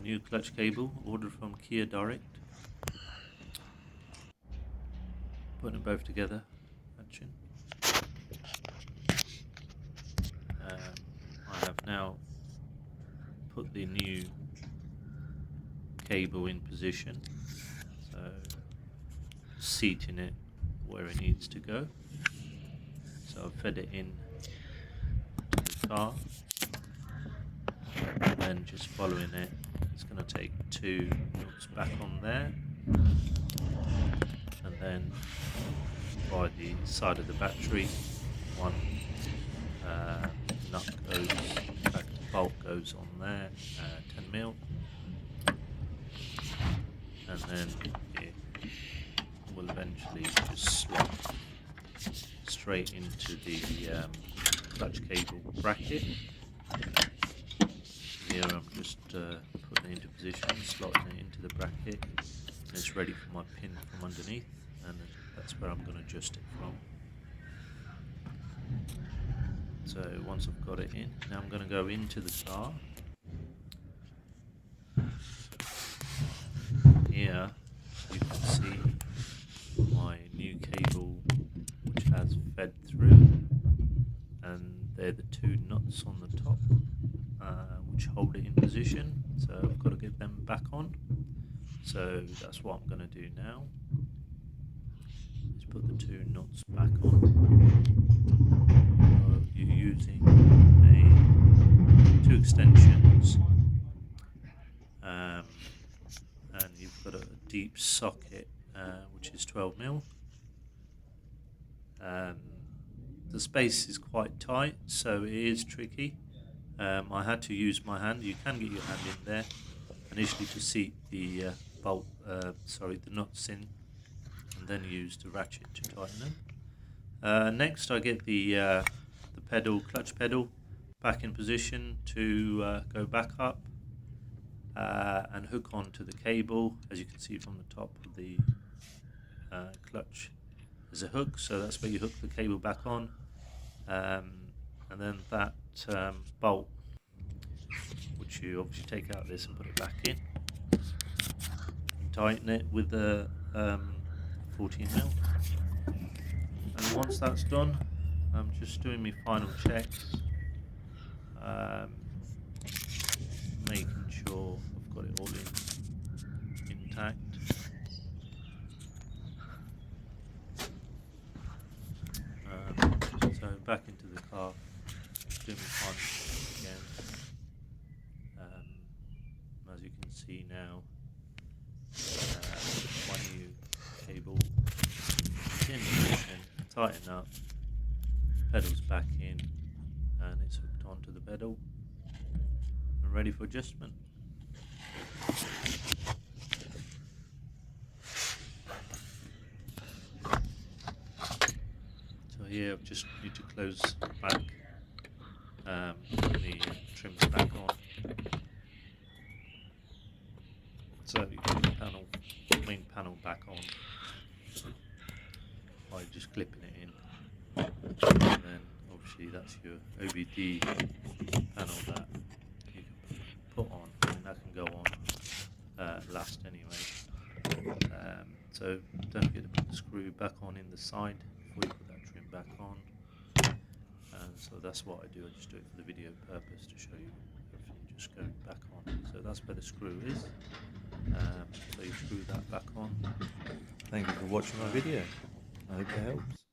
new clutch cable ordered from Kia Direct. Putting them both together. Action. I have now put the new cable in position, so seating it where it needs to go. So I've fed it in to the car, and then just following it, it's going to take 2 nuts back on there, and then by the side of the battery, 1 nut goes, in fact the bolt goes on there, 10mm, and then it will eventually just slot straight into the clutch cable bracket. Here I'm just putting it into position, slotting it into the bracket, and it's ready for my pin from underneath, and that's where I'm going to adjust it from. So once I've got it in, now I'm going to go into the car. Here you can see my new cable which has fed through, and they're the 2 nuts on the top which hold it in position, so I've got to get them back on. So that's what I'm going to do now, is put the 2 nuts back on. You're using 2 extensions, and you've got a deep socket which is 12mm. The space is quite tight, so it is tricky. I had to use my hand. You can get your hand in there initially to seat the the nuts in, and then use the ratchet to tighten them. Next I get the clutch pedal back in position to go back up and hook onto the cable. As you can see from the top of the clutch, there's a hook, so that's where you hook the cable back on, and then that bolt, which you obviously take out of this and put it back in, and tighten it with the 14mm. And once that's done, I'm just doing my final checks, making sure I've got it all intact. So back into the car, doing my final checks again. As you can see now, my new cable is in position, tighten up, pedals back in, and it's hooked onto the pedal and ready for adjustment. So here I just need to close back, put the trims back on. So you put the main panel back on by just clipping it in, and then obviously that's your OBD panel that you can put on, and that can go on last anyway. So don't forget to put the screw back on in the side before you put that trim back on. And so that's what I do. I just do it for the video purpose to show you everything just going back on. So that's where the screw is. So you screw that back on. Thank you for watching my video. I hope it helps.